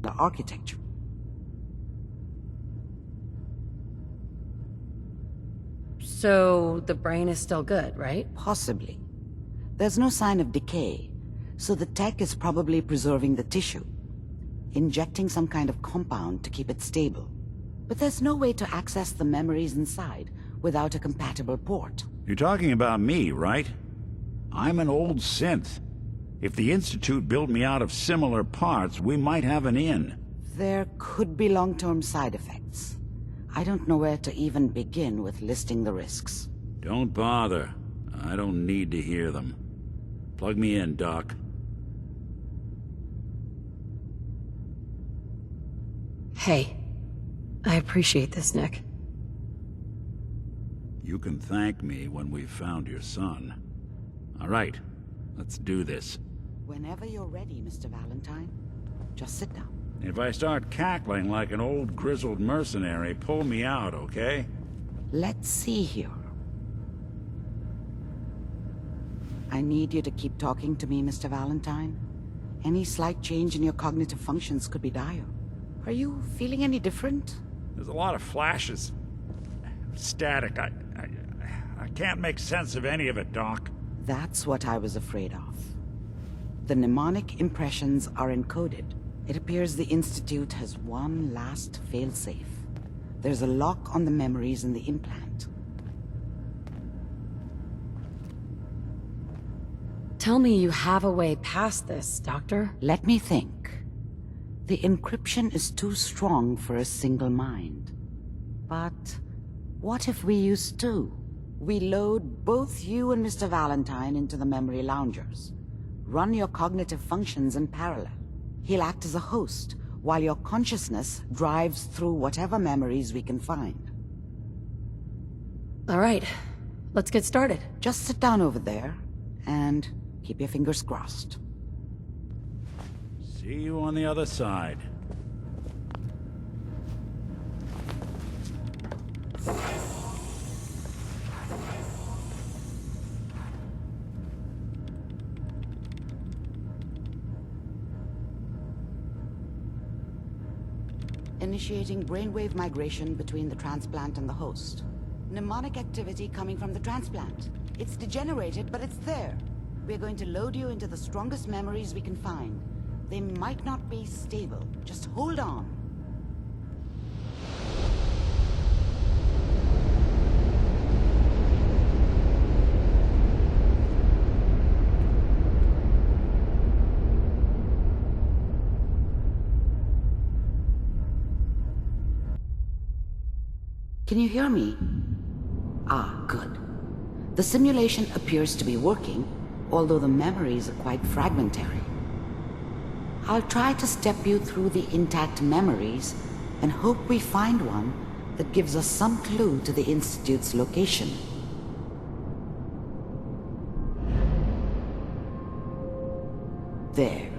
architecture. So, the brain is still good, right? Possibly. There's no sign of decay, so the tech is probably preserving the tissue, injecting some kind of compound to keep it stable. But there's no way to access the memories inside without a compatible port. You're talking about me, right? I'm an old synth. If the Institute built me out of similar parts, we might have an in. There could be long-term side effects. I don't know where to even begin with listing the risks. Don't bother. I don't need to hear them. Plug me in, Doc. Hey, I appreciate this, Nick. You can thank me when we've found your son. All right, let's do this. Whenever you're ready, Mr. Valentine. Just sit down. If I start cackling like an old grizzled mercenary, pull me out, okay? Let's see here. I need you to keep talking to me, Mr. Valentine. Any slight change in your cognitive functions could be dire. Are you feeling any different? There's a lot of flashes. Static. I can't make sense of any of it, Doc. That's what I was afraid of. The mnemonic impressions are encoded. It appears the Institute has one last failsafe. There's a lock on the memories in the implant. Tell me you have a way past this, Doctor. Let me think. The encryption is too strong for a single mind. But what if we use two? We load both you and Mr. Valentine into the memory loungers. Run your cognitive functions in parallel. He'll act as a host, while your consciousness drives through whatever memories we can find. All right, let's get started. Just sit down over there, and keep your fingers crossed. See you on the other side. Initiating brainwave migration between the transplant and the host. Mnemonic activity coming from the transplant. It's degenerated, but it's there. We're going to load you into the strongest memories we can find. They might not be stable. Just hold on. Can you hear me? Ah, good. The simulation appears to be working, although the memories are quite fragmentary. I'll try to step you through the intact memories and hope we find one that gives us some clue to the Institute's location. There.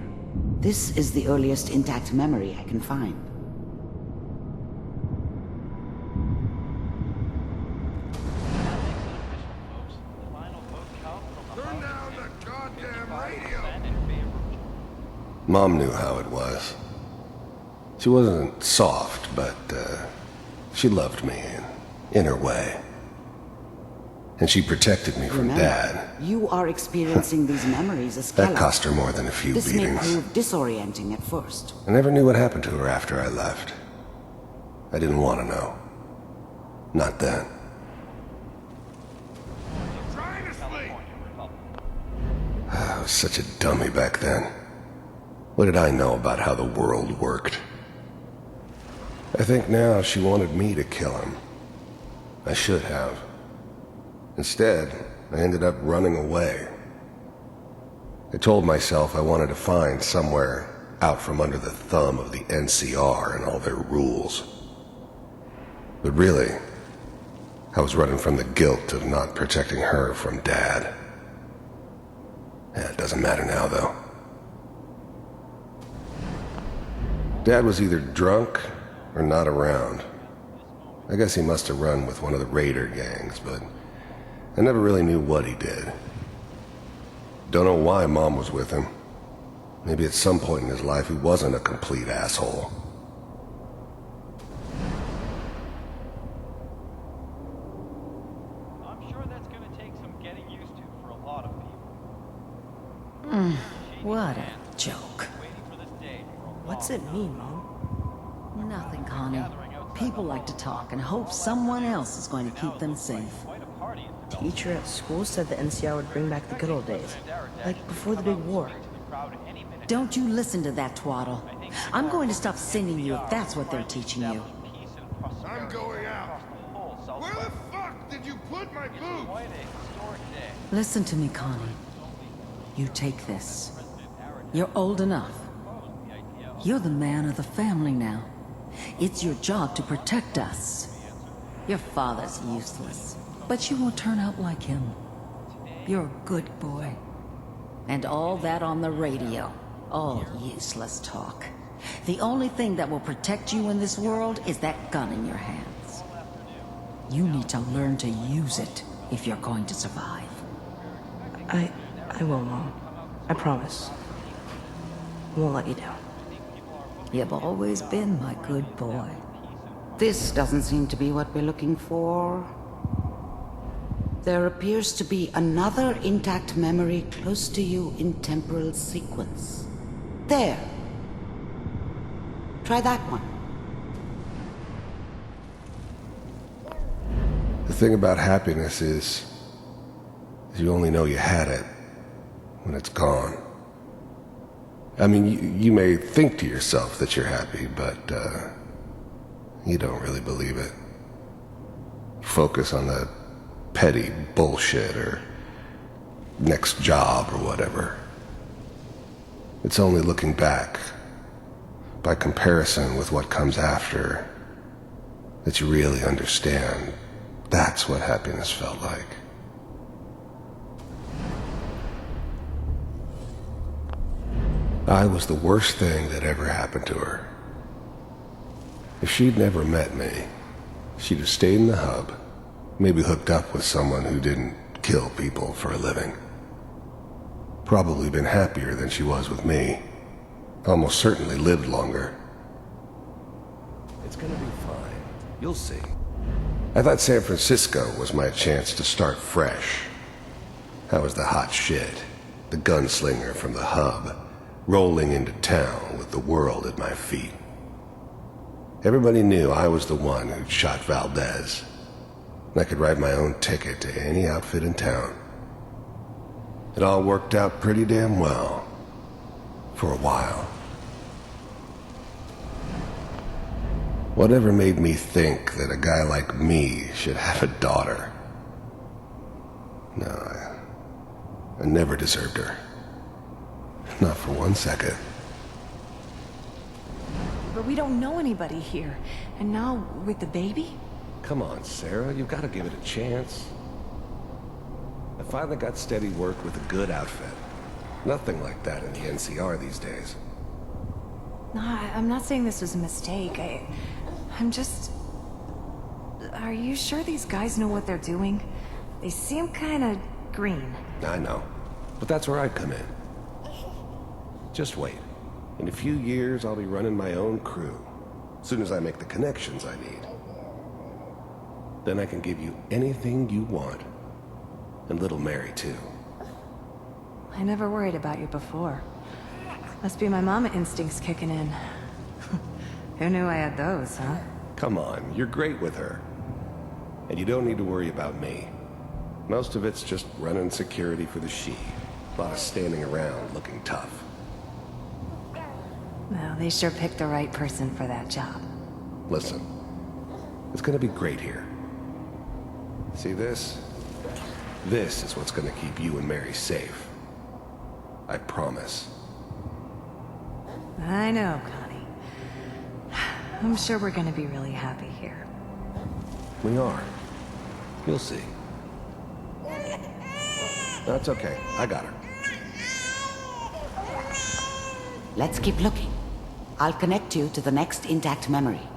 This is the earliest intact memory I can find. Mom knew how it was. She wasn't soft, but she loved me in her way. And she protected me from Remember, Dad. you are experiencing these memories as That Kellogg. cost her more than a few This may beatings. prove disorienting at first. I never knew what happened to her after I left. I didn't want to know. Not then. I was such a dummy back then. What did I know about how the world worked? I think now she wanted me to kill him. I should have. Instead, I ended up running away. I told myself I wanted to find somewhere out from under the thumb of the NCR and all their rules. But really, I was running from the guilt of not protecting her from Dad. It doesn't matter now, though. Dad was either drunk or not around. I guess he must have run with one of the raider gangs, but I never really knew what he did. Don't know why Mom was with him. Maybe at some point in his life he wasn't a complete asshole. I'm sure that's gonna take some getting used to for a lot of people. What a joke. Waiting for this day for a What's long it mean, Mom? Nothing, Connie. People like to talk and hope someone else is going to keep them safe. quite a party in the Teacher at school said the NCR would bring back the good old days. Like before the big war. crowd any minute. Don't you listen to that twaddle. I'm going to stop singing you if that's what they're teaching you. Peace and prosperity I'm going out. across the whole South Where the fuck did you put my boots? Quite a historic day. Listen to me, Connie. You take this. You're old enough. You're the man of the family now. It's your job to protect us. Your father's useless, but you won't turn out like him. You're a good boy. And all that on the radio, all useless talk. The only thing that will protect you in this world is that gun in your hands. You need to learn to use it if you're going to survive. I will, Mom. I promise. I won't let you down. You've always been my good boy. This doesn't seem to be what we're looking for. There appears to be another intact memory close to you in temporal sequence. There. Try that one. The thing about happiness is you only know you had it when it's gone. I mean, you may think to yourself that you're happy, but you don't really believe it. Focus on the petty bullshit or next job or whatever. It's only looking back, by comparison with what comes after, that you really understand that's what happiness felt like. I was the worst thing that ever happened to her. If she'd never met me, she'd have stayed in the hub, maybe hooked up with someone who didn't kill people for a living. Probably been happier than she was with me. Almost certainly lived longer. It's gonna be fine. You'll see. I thought San Francisco was my chance to start fresh. I was the hot shit, the gunslinger from the hub, rolling into town with the world at my feet. Everybody knew I was the one who'd shot Valdez. And I could write my own ticket to any outfit in town. It all worked out pretty damn well. For a while. Whatever made me think that a guy like me should have a daughter? No, I never deserved her. Not for 1 second. But we don't know anybody here. And now, with the baby? Come on, Sarah, you've got to give it a chance. I finally got steady work with a good outfit. Nothing like that in the NCR these days. No, I'm not saying this was a mistake. I'm just... Are you sure these guys know what they're doing? They seem kinda green. I know, but that's where I come in. Just wait. In a few years, I'll be running my own crew. As soon as I make the connections I need. Then I can give you anything you want. And little Mary, too. I never worried about you before. Must be my mama instincts kicking in. Who knew I had those, huh? Come on, you're great with her. And you don't need to worry about me. Most of it's just running security for the she. A lot of standing around looking tough. Well, they sure picked the right person for that job. Listen, it's gonna be great here. See this? This is what's gonna keep you and Mary safe. I promise. I know, Connie. I'm sure we're gonna be really happy here. We are. You'll see. That's okay. I got her. Let's keep looking. I'll connect you to the next intact memory.